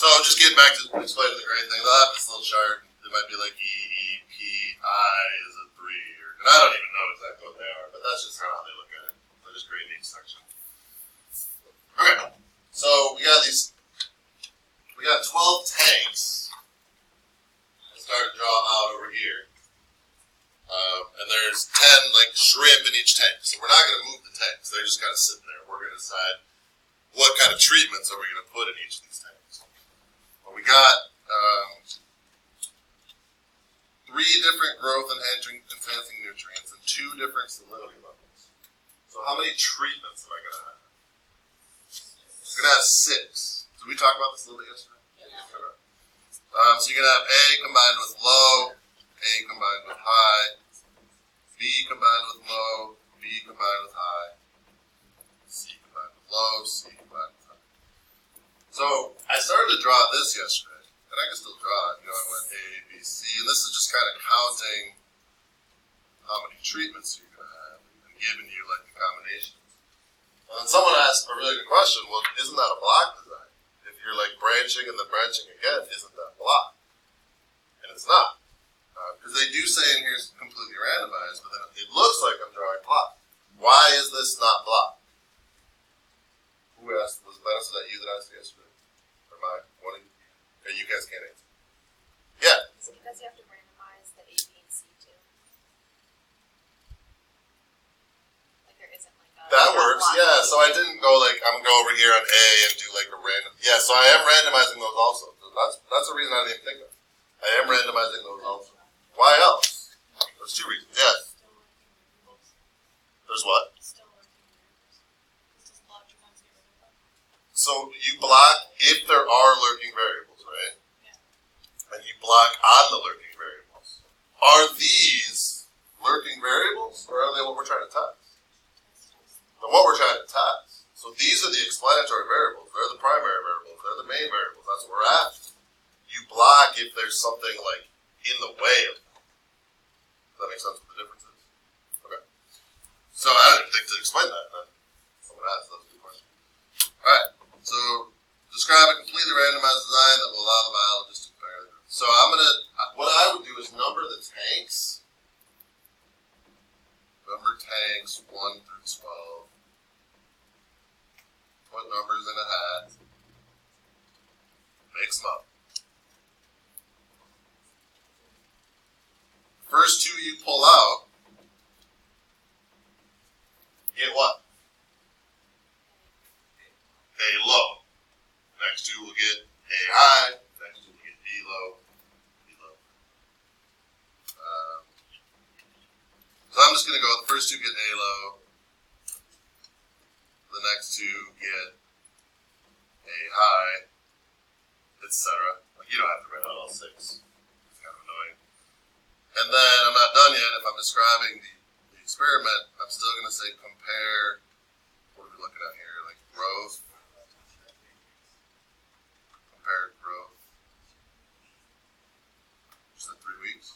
So just getting back to explaining the grade thing, they'll have this little chart. It might be like EEPI is a 3, and I don't even know exactly what they are, but that's just how they look at it. They're just grading each section. Okay, so we got 12 tanks. I started to draw out over here. And there's 10 like shrimp in each tank. So we're not going to move the tanks. They're just kind of sitting there. We're going to decide what kind of treatments are we going to put in each of these tanks. Well, we got 3 different growth enhancing nutrients and 2 different salinity levels. So how many treatments am I going to have? I'm going to have 6. Did we talk about this a little bit yesterday? Yeah. So you're going to have A combined with low, A combined with high, B combined with low, B combined with high, C combined with low, C combined with high. So I started to draw this yesterday, and I can still draw it. I went A, B, C, and this is just kind of counting how many treatments you're going to have and giving you like the combinations. And then someone asked a really good question, well, isn't that a block design? If you're like branching and then branching again, isn't that a block? And it's not. Because they do say in here it's completely randomized, but then it looks like I'm drawing block. Why is this not block? Who asked? Was that you that asked yesterday? Or am I? One of you? Okay, you guys can't answer. Yeah? Is it because you have to randomize the A, B, and C too? Like there isn't like a... That works, yeah. So I didn't go like, I'm going to go over here on A and do like a random... Yeah, so I am randomizing those also. So that's a reason I didn't think of. I am randomizing those also. Why else? There's 2 reasons. Yeah. There's what? So you block if there are lurking variables, right? And you block on the lurking variables. Are these lurking variables, or are they what we're trying to test? They're what we're trying to test. So these are the explanatory variables. They're the primary variables. They're the main variables. That's what we're after. You block if there's something like in the way of them. Does that make sense what the difference is? Okay. So I didn't think to explain that. Then someone asked, that's a good question. Alright, so describe a completely randomized design that will allow the biologist to compare the groups. So what I would do is number the tanks. Number tanks 1 through 12. Put numbers in a hat. Mix them up. First 2 you pull out, get what? A low. Next 2 will get A high. Next 2 will get B low. B low. So I'm just going to go, the first 2 get A low. The next 2 get A high, etc. Like you don't have to write out all 6. It's kind of annoying. And then I'm not done yet. If I'm describing the experiment, I'm still going to say compare, what are we looking at here, like growth. Compare growth. Just in 3 weeks.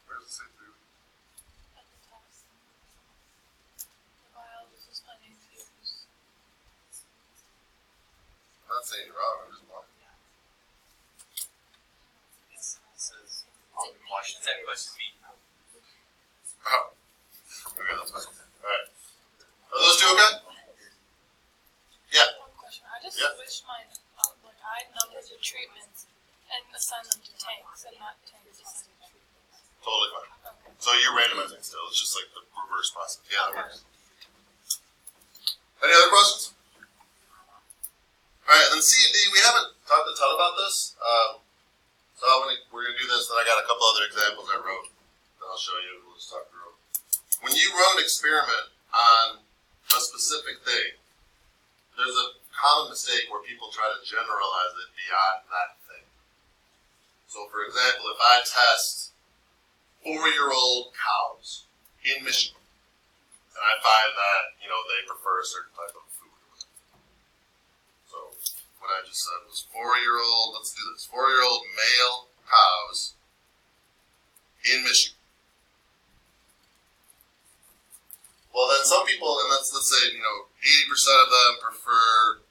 Where does it say 3 weeks? At the top. The biologist is planning to use. I'm not saying you're wrong, I'm just wrong. It says all the questions that question me. Oh. Okay, that's fine. Alright. Are those 2 okay? Yeah. One question. I just Yeah. wish my I numbered the treatments and assigned them to tanks and not tanks assigned to treatments. Totally fine. Okay. So you're randomizing still. It's just like the reverse process. Yeah, that works. Any other questions? Alright, and then C and D, we haven't talked a ton about this. So we're going to do this, then I got a couple other examples I wrote that I'll show you. We'll just talk through them. When you run an experiment on a specific thing, there's a common mistake where people try to generalize it beyond that thing. So for example, if I test 4-year-old cows in Michigan, and I find that, they prefer a certain type of food. So what I just said was 4-year-old, let's do this, 4-year-old male cows in Michigan. Well then some people, and let's say 80% of them prefer.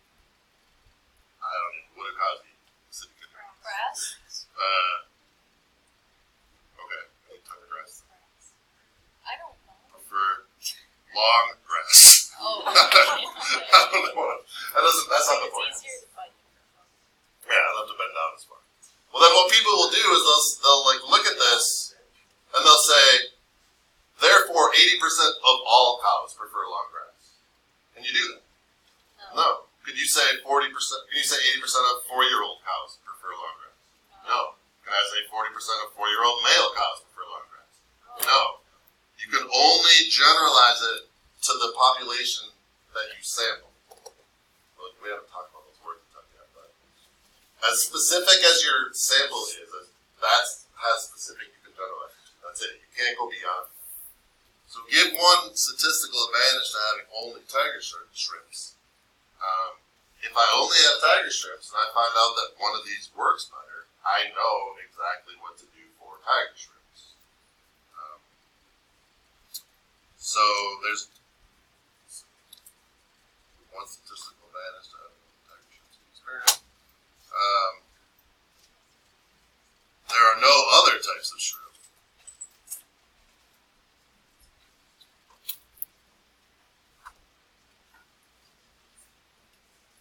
I don't know what a Cosby city could be. Grass? Okay, any type of grass. I don't know. Prefer long grass. Oh. I don't know what. That's not the point. It's easier to fight. Yeah, I'll have to bend down as far. Well, then what people will do is they'll like look at this and they'll say, therefore, 80% of all cows prefer long grass. Can you do that? No. Could you say 40%? Can you say 80% of 4-year-old cows prefer long grass? No. Can I say 40% of 4-year-old male cows prefer long grass? No. You can only generalize it to the population that you sample. Well, we haven't talked about those words yet, but as specific as your sample is, that's how specific you can generalize it to. That's it. You can't go beyond. So give one statistical advantage to having only tiger shrimps. If I only have tiger shrimps and I find out that one of these works better, I know exactly what to do for tiger shrimps. So there's one statistical advantage to having tiger shrimps experience. There are no other types of shrimp.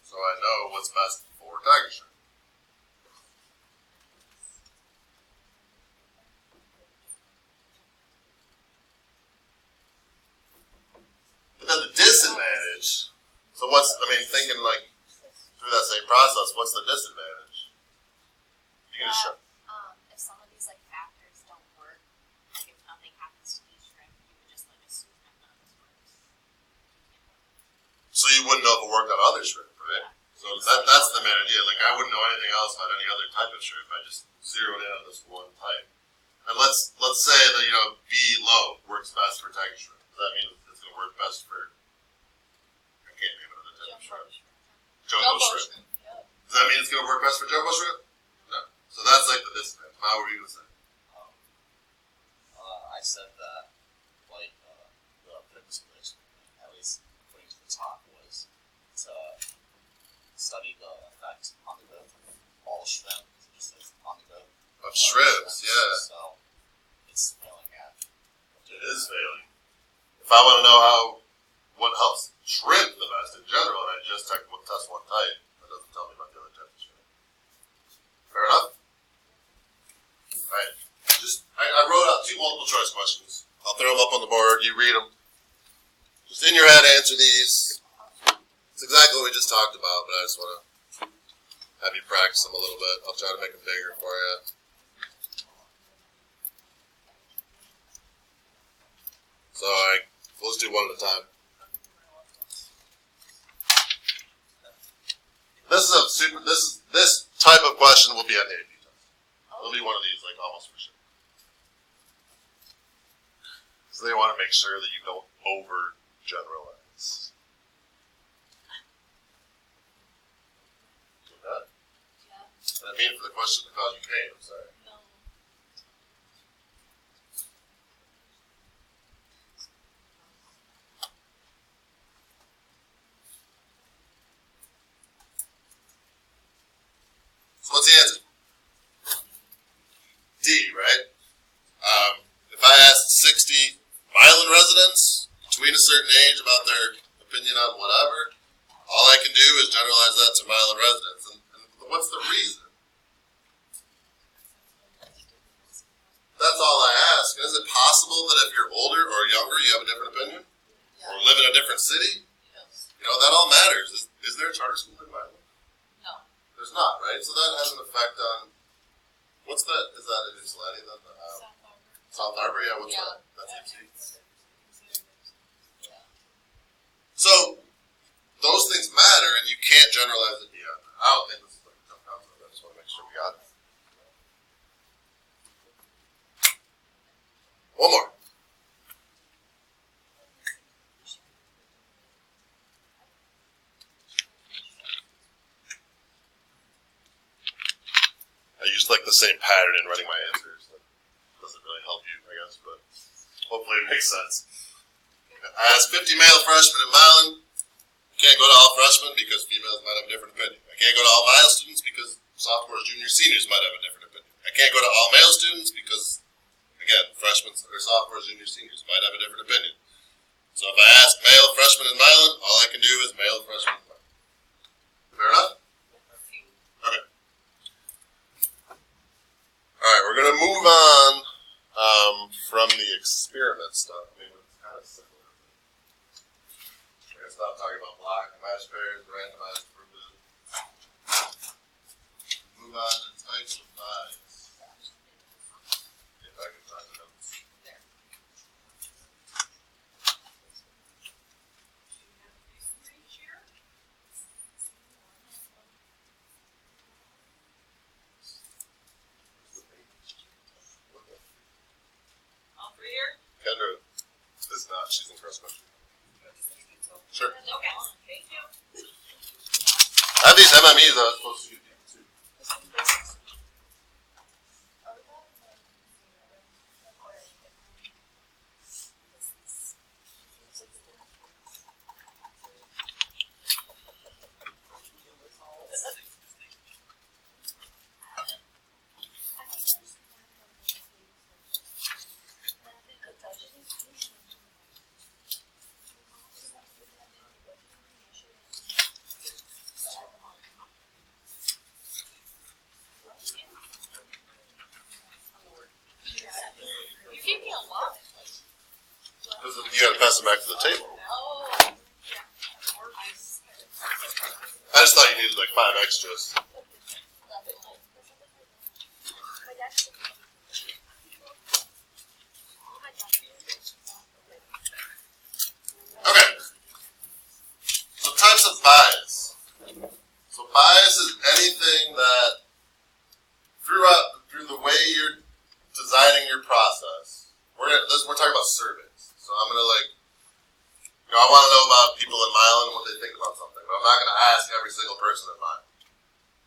So I know what's best for tiger shrimp. But then the disadvantage, so thinking like through that same process, what's the disadvantage? You're gonna show. If some of these like factors don't work, like if nothing happens to these shrimp, you would just like assume that none of this works. So you wouldn't know if it worked on other shrimp, right? So that's the main idea. Like I wouldn't know anything else about any other type of shrimp. I just zeroed in on this one type. And let's say that B low works best for tiger shrimp. Does that mean it's going to work best for? I can't name another type of shrimp. Jumbo shrimp. Yeah. Does that mean it's going to work best for jumbo shrimp? No. So that's like the disadvantage. How were you going to say? I said that, the premise of this, at least putting to the top, was to study the effect on the growth of all shrimp, just as on the growth Of shrimps, yeah. So it's failing at. It is failing. If I want to know what helps shrimp the best in general, and I just test one type, that doesn't tell me about the other types of shrimp. Fair enough? Alright. I wrote out 2 multiple choice questions. I'll throw them up on the board, you read them. Just in your head answer these. It's exactly what we just talked about, but I just want to have you practice them a little bit. I'll try to make them bigger for you. So let's do one at a time. This type of question will be on the AP test. It'll be one of these, like almost for sure. So they want to make sure that you don't overgeneralize. Okay. Yeah. I mean for the question to cause you pain. I'm sorry. No. So what's the answer? D, right? If I asked 60 Milan residents between a certain age about their opinion on whatever, all I can do is generalize that to Milan residents. And what's the reason? That's all I ask. And is it possible that if you're older or younger, you have a different opinion? Or live in a different city? Yes. That all matters. Is there a charter school in Milan? No. There's not, right? So that has an effect on, what's that? Is that in Ypsilanti then? South Harbor, yeah, what's Yeah. that? That's UC. Yeah. So, those things matter, and you can't generalize it beyond that. I don't think this is like a tough concept. I just want to make sure we got it. One more. I used like the same pattern in writing my answers. That doesn't really help you, I guess, but hopefully it makes sense. I asked 50 male freshmen in Milan. I can't go to all freshmen because females might have a different opinion. I can't go to all male students because sophomores, juniors, seniors might have a different opinion. I can't go to all male students because, again, freshmen or sophomores, juniors, seniors might have a different opinion. So if I ask male freshmen in Milan, all I can do is male freshmen in Milan. Fair enough? Okay. Alright, we're going to move on from the experiment stuff. I mean, it's kind of similar. We're going to stop talking about block and match pairs, randomized proven. Move on to types of bias. If I can find the notes. All three here? Kendra is not. She's in cross country. Sure. Okay. Thank you. I have these MMEs I was supposed to give you too. You keep me alive. Because you got to pass them back to the table. Oh. I just thought you needed like 5 extras. Okay. So types of bias. So bias is anything that through the way you're designing your process. We're talking about surveys. So I'm gonna I want to know about people in Milan and what they think about something, but I'm not gonna ask every single person in Milan.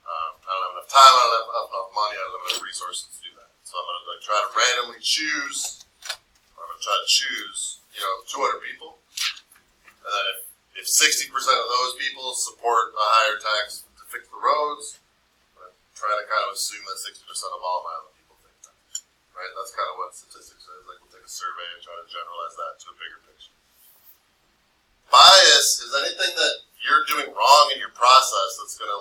I don't have enough time. I don't have enough money. I don't have enough resources to do that. So I'm gonna try to randomly choose. I'm gonna try to choose 200 people, and then if 60% of those people support a higher tax to fix the roads, I'm trying to kind of assume that 60% of all Milan people think that. Right? That's kind of what statistics is. Like we'll take a survey and try to generalize that to a bigger picture. Bias is anything that you're doing wrong in your process that's going to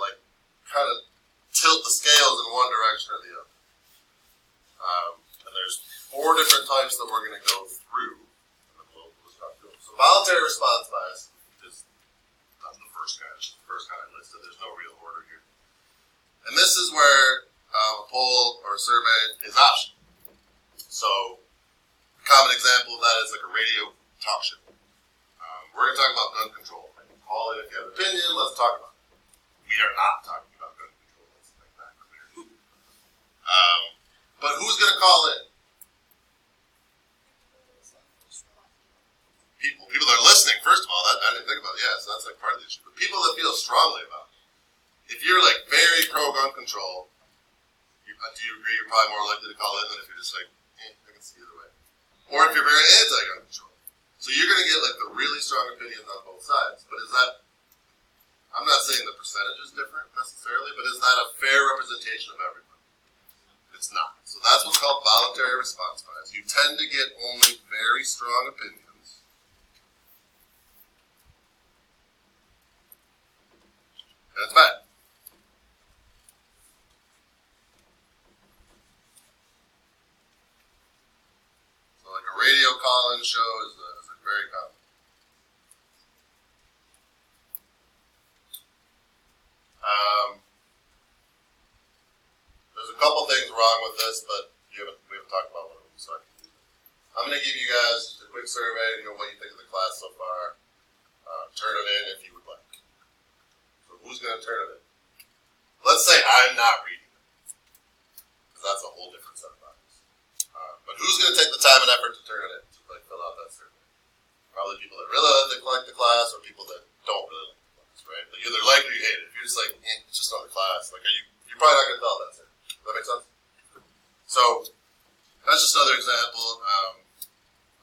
kind of tilt the scales in one direction or the other. And there's 4 different types that we're going to go through. So voluntary response bias is the first kind. It's the first kind I listed. There's no real order here. And this is where a poll or a survey is optional. So a common example of that is like a radio talk show. We're going to talk about gun control. Call it if you have an opinion, let's talk about it. We are not talking about gun control. Let's make that clear. But who's going to call in? People that are listening, first of all, I didn't think about it. Yeah, so that's like part of the issue. But people that feel strongly about it. If you're very pro-gun control, do you agree you're probably more likely to call in than if you're just I can see either way. Or if you're very anti-gun control. So you're going to get the really strong opinions on both sides. But is that, I'm not saying the percentage is different necessarily, but is that a fair representation of everyone? It's not. So that's what's called voluntary response bias. You tend to get only very strong opinions. And it's bad. So a radio call-in show is very common. There's a couple things wrong with this, but we haven't talked about one of them, so I can use it. I'm going to give you guys just a quick survey, what you think of the class so far. Turn it in if you would like. So who's going to turn it in? Let's say I'm not reading it, because that's a whole different set of bias. But who's going to take the time and effort to turn it in, to fill out that survey? Probably people that really like the class, or people that don't really like the class, right? But you either like it or you hate it. If you're just it's just another class, you're probably not going to fill out that survey. Does that make sense? So that's just another example.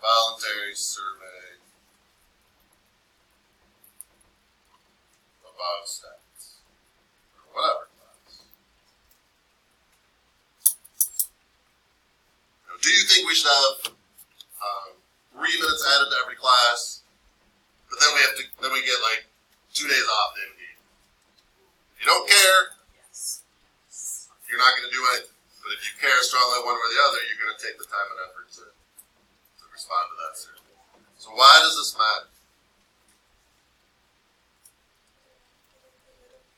Voluntary survey about stats or whatever class. Do you think we should have 3 minutes added to every class, but then we get like 2 days off the end of the year? If you don't care, you're not going to do anything. But if you care strongly one way or the other, you're going to take the time and effort to respond to that survey. So why does this matter?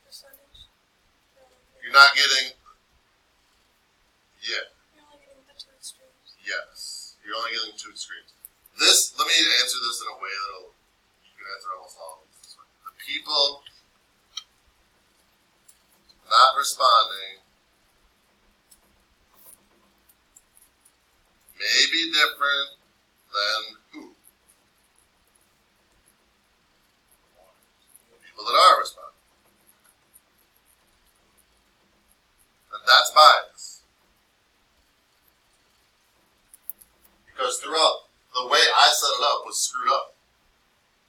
Percentage. You're not getting, yeah, You're only getting the two extremes. yes. You're only getting 2 extremes. This, let me answer this in a way that'll, you can answer almost all of these this way. The people not responding may be different than who? The people that are responding. And that's bias. Because throughout, the way I set it up was screwed up.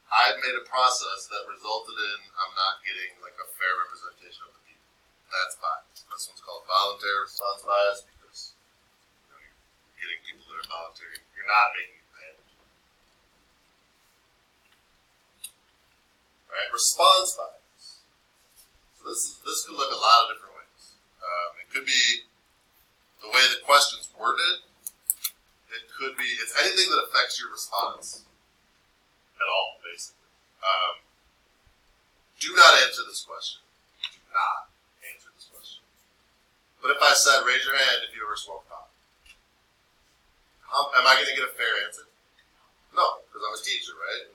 I made a process that resulted in I'm not getting like a fair representation of the people. That's bias. This one's called voluntary response bias because you're getting people that are voluntary. You're not making advantage. Right? Response bias. So this could look a lot of different ways. It could be the way the question's worded. It could be, it's anything that affects your response at all, basically. Do not answer this question. Do not answer this question. But if I said, raise your hand if you ever smoked pot, am I going to get a fair answer? No, because I'm a teacher, right?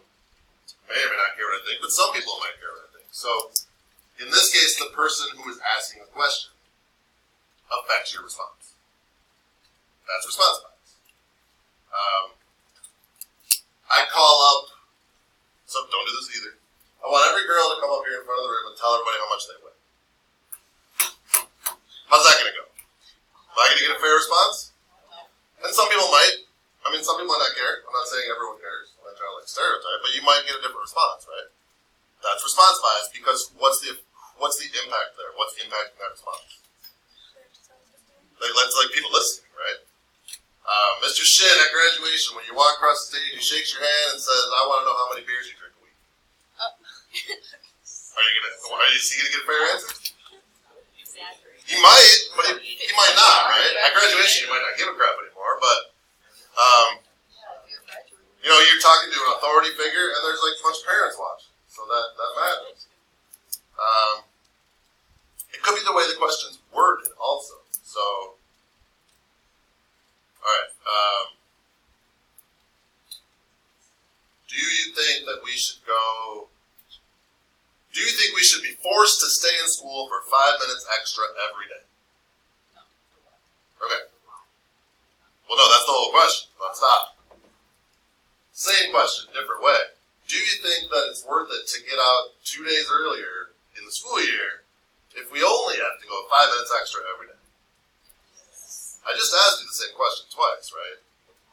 May or may not care what I think, but some people might care what I think. So, in this case, the person who is asking the question affects your response. That's response bias. I call up, so don't do this either. I want every girl to come up here in front of the room and tell everybody how much they weigh. How's that going to go? Am I going to get a fair response? And some people might. I mean, some people might not care. I'm not saying everyone cares. I'm not trying to like stereotype, but you might get a different response, right? That's response bias because what's the impact there? What's impacting that response? Like people listening, right? Mr. Shin at graduation, when you walk across the stage, he shakes your hand and says, "I want to know how many beers you drink a week." Is he gonna get a fair answer? He might, but he might not, right? At graduation, he might not give a crap anymore, but you're talking to an authority figure, and there's like a bunch of parents watching, so that matters. It could be the way the question's worded, also. So. Alright, do you think we should be forced to stay in school for 5 minutes extra every day? Okay. Well, no, that's the whole question. Let's stop. Same question, different way. Do you think that it's worth it to get out 2 days earlier in the school year if we only have to go 5 minutes extra every day? I just asked you the same question twice, right?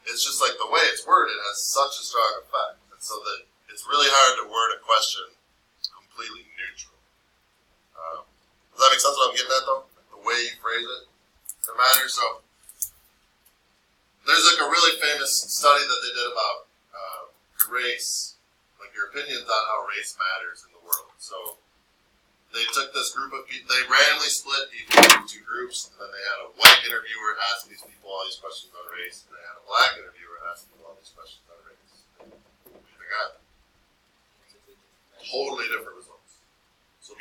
It's just like the way it's worded has such a strong effect. And so that it's really hard to word a question completely neutral. Does that make sense what I'm getting at though? The way you phrase it matters. So there's like a really famous study that they did about race, like your opinions on how race matters in the world. So they took this group of people, they randomly split people into 2 groups, and then they had a white interviewer ask these people all these questions on race, and they had a black interviewer ask them all these questions on race. They got totally different results. So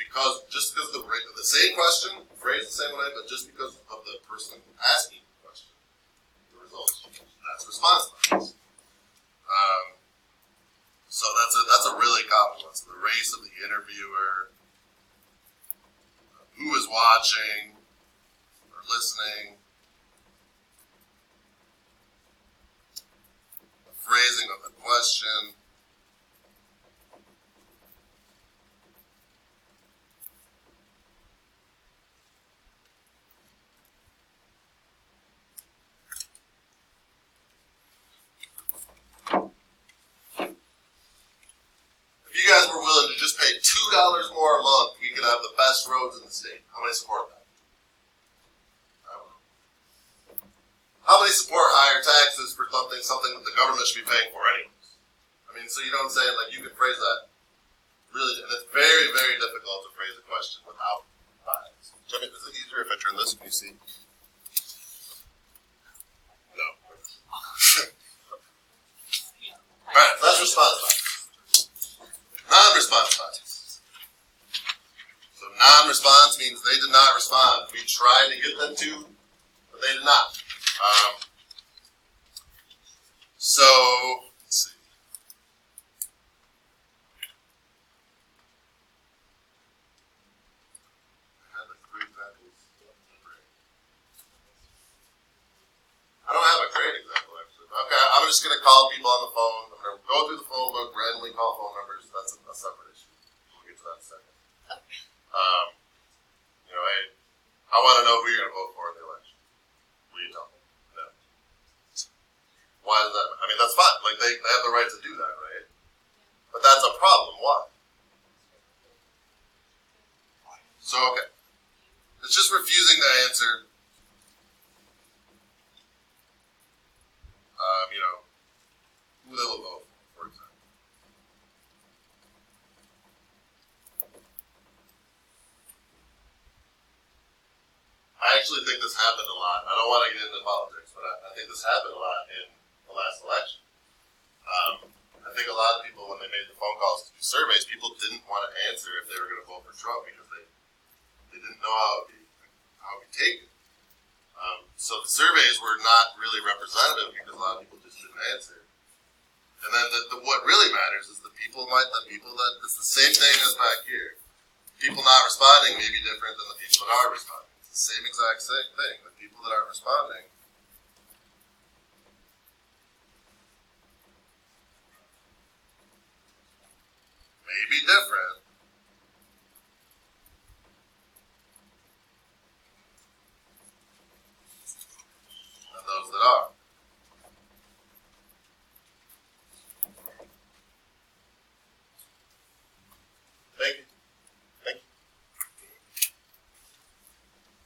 just because the same question, phrased the same way, but just because of the person asking the question, the results change. That's response bias. So that's a really common one. So the race of the interviewer, who is watching or listening, the phrasing of the question, if you guys were willing to just pay $2 more a month we could have the best roads in the state. How many support that? I don't know. How many support higher taxes for something that the government should be paying for anyways? I mean, so you know what I'm saying? Like, you can phrase that really, and it's very, very difficult to phrase a question without bias. Jimmy, is it easier if I turn this? Can you see? No. Alright, that's response bias. Non-response bias. So non-response means they did not respond. We tried to get them to, but they did not. So, let's see. I had like 3 examples. I don't have a great example actually. Okay, I'm just gonna call people on the phone. I'm gonna go through the phone book, randomly call phone numbers. That's a separate issue. We'll get to that in a second. You know, I want to know who you're gonna vote for in the election. Will you tell me? No. Why does that? I mean, that's fine. Like they have the right to do that, right? But that's a problem. Why? So okay, it's just refusing to answer. You know, who they will vote for example. I actually think this happened a lot. I don't want to get into politics, but I think this happened a lot in the last election. I think a lot of people, when they made the phone calls to do surveys, people didn't want to answer if they were going to vote for Trump because they didn't know how it would be taken. So the surveys were not really representative because a lot of people just didn't answer. And then what really matters is the people that, it's the same thing as back here. People not responding may be different than the people that are responding. It's the same exact thing. The people that aren't responding may be different than those that are. Thank you. Thank you.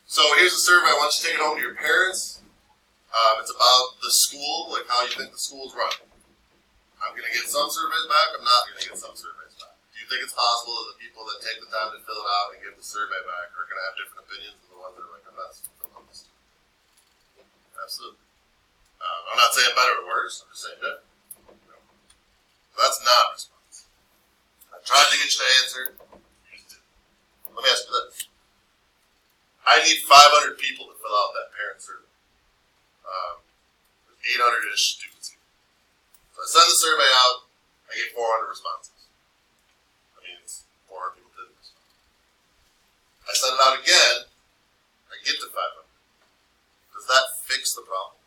So here's a survey. I want you to take it home to your parents. It's about the school, like how you think the school's run. I'm going to get some surveys back. I'm not going to get some surveys back. Do you think it's possible that the people that take the time to fill it out and give the survey back are going to have different opinions than the ones that are like, I'm not filling this? Absolutely. I'm not saying better or worse. I'm just saying different. You know? That's non-response. I tried to get you to answer. You just didn't. Let me ask you this. I need 500 people to fill out that parent survey. There's 800-ish students here. So I send the survey out, I get 400 responses. I mean, it's 400 people didn't respond. I send it out again, I get to 500. Does that fix the problem?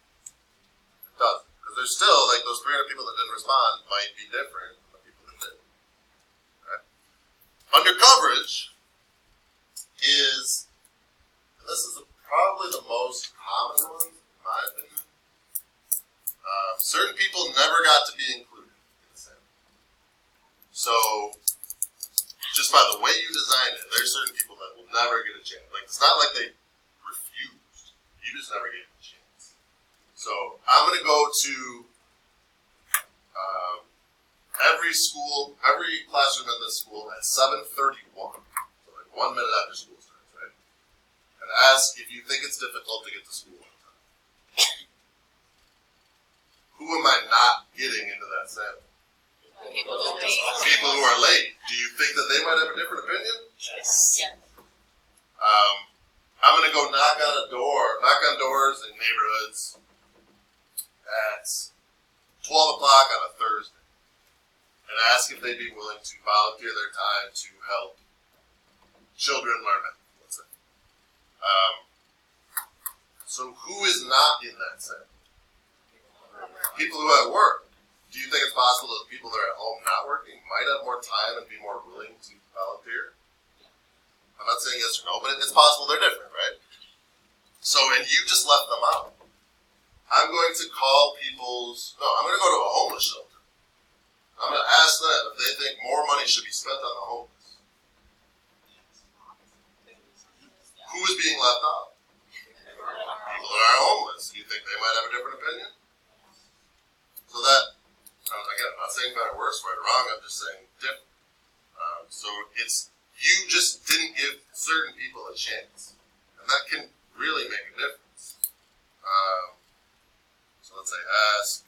It doesn't. Because there's still, like, those 300 people that didn't respond might be different than the people that did. Right? Under coverage is, and this is probably the most common one, in my opinion. Certain people never got to be included in the sample. So, just by the way you design it, there's certain people that will never get a chance. Like, it's not like they refused. You just never gave them a chance. So, I'm going to go to every school, every classroom in this school at 7:31. So, like 1 minute after school starts, right? And ask if you think it's difficult to get to school on time. Who am I not getting into that sample? People who are late. People who are late. Do you think that they might have a different opinion? Yes. I'm going to go knock on doors in neighborhoods at 12 o'clock on a Thursday and ask if they'd be willing to volunteer their time to help children learn math, let's say. So who is not in that sample? People who have work. Do you think it's possible that people that are at home not working might have more time and be more willing to volunteer? I'm not saying yes or no, but it's possible they're different, right? So, and you just left them out. I'm going to call I'm going to go to a homeless shelter. I'm going to ask them if they think more money should be spent on the homeless. Who is being left out? People that are homeless. Do you think they might have a different opinion? So that, again, I'm not saying better, worse, right or wrong, I'm just saying different. So it's, you just didn't give certain people a chance. And that can really make a difference. So let's say ask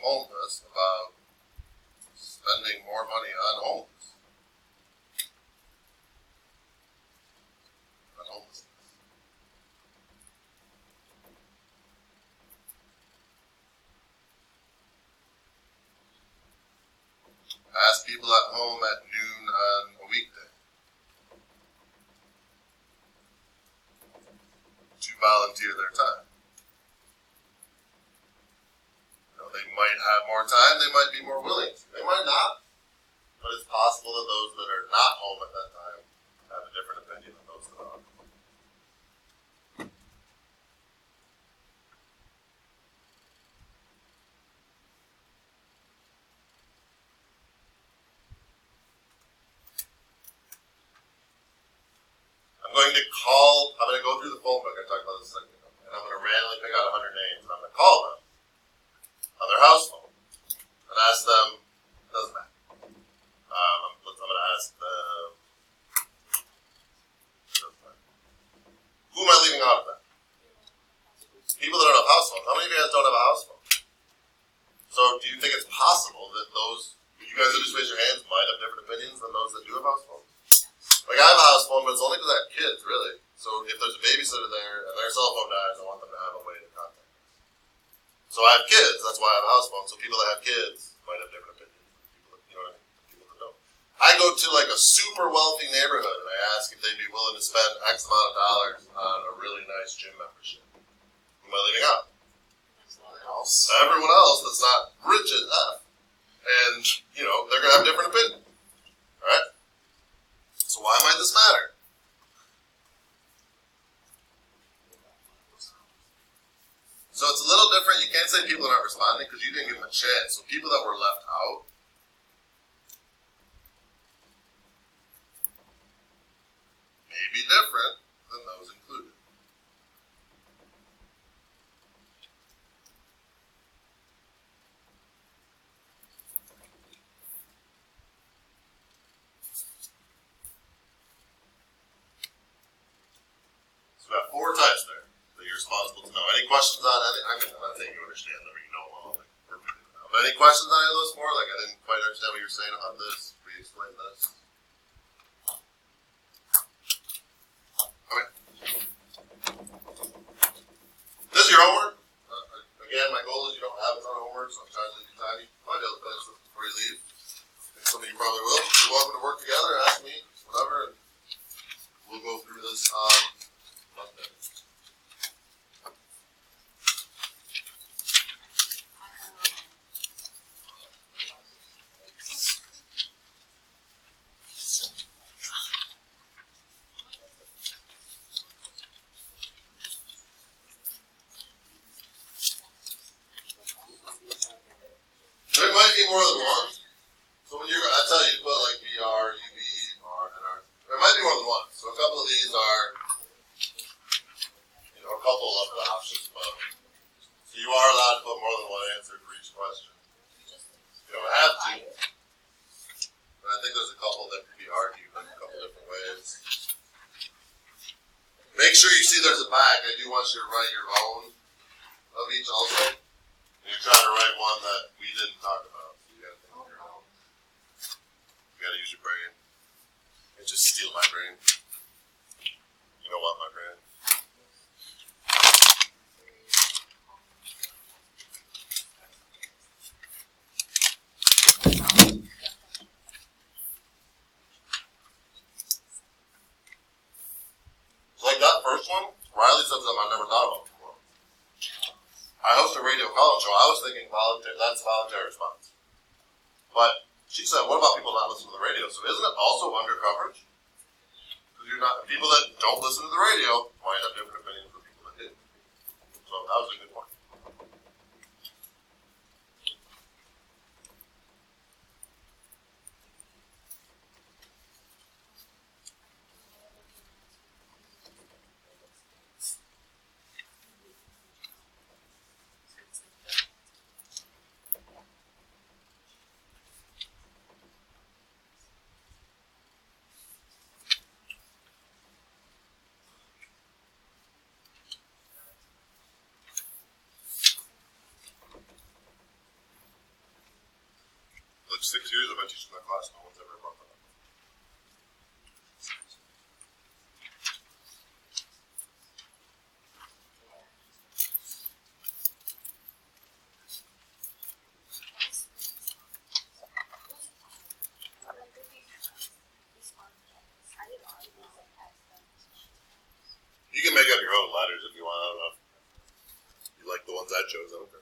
homeless about spending more money on homeless. On homelessness. Ask people at home at noon on a weekday to volunteer their time. You know, they might have more time, they might be more willing to. They might not, but it's possible that those that are not home at that time have a different opinion than those that are. I'm going to go through the phone book, I talked about this a second ago, and I'm going to randomly pick out 100 names, and I'm going to call them on their house phone, and ask them, it doesn't matter. I'm going to ask them, who am I leaving out of that? People that don't have house phones. How many of you guys don't have a house phone? So do you think it's possible that those, you guys that just raise your hands might have different opinions than those that do have house phones? Like, I have a house phone, but it's only because I have kids, really. So if there's a babysitter there and their cell phone dies, I want them to have a way to contact us. So I have kids, that's why I have a house phone. So people that have kids might have different opinions than people that, you know what I mean? People that don't. I go to like a super wealthy neighborhood and I ask if they'd be willing to spend X amount of dollars on a really nice gym membership. Who am I leaving out? Everyone else that's not rich as F. And, you know, they're going to have different opinions. Alright? So why might this matter? So it's a little different. You can't say people are not responding because you didn't give them a chance. So people that were left out may be different than those included. So we have 4 types there that you're responsible to know. Any questions on any? I'm not saying you understand them or you know them all like perfectly now. But any questions on any of those 4? Like I didn't quite understand what you were saying about this. Re-explain this. Okay. This is your homework. Again, my goal is you don't have a ton of homework, so I'm trying to leave you time. You might be able to finish this before you leave. And some of you probably will. You're welcome to work together, ask me, whatever, and we'll go through this on Monday. There might be more than one. So when you're, I tell you to put like VR, UV, R, and R. There might be more than one. So a couple of these are, you know, a couple of the options. But so you are allowed to put more than one answer for each question. You don't have to. But I think there's a couple that could be argued in a couple different ways. Make sure you see there's a back. I do want you to write your own of each also. And you're trying to write one that we didn't talk about. So you gotta think of your own. You gotta use your brain. And just steal my brain. You don't want my brain. So like that first one, Riley said something I've never thought about before. I host a radio call-in show. I was thinking volunteer, that's voluntary response. But she said, what about people not listening to the radio? So isn't it also under coverage? Because you're not, people that don't listen to the radio might have different opinions than people that do. So that was a good point. 6 years I've been teaching that class, no one's ever brought that up. You can make up your own letters if you want. I don't know. You like the ones I chose? I don't care.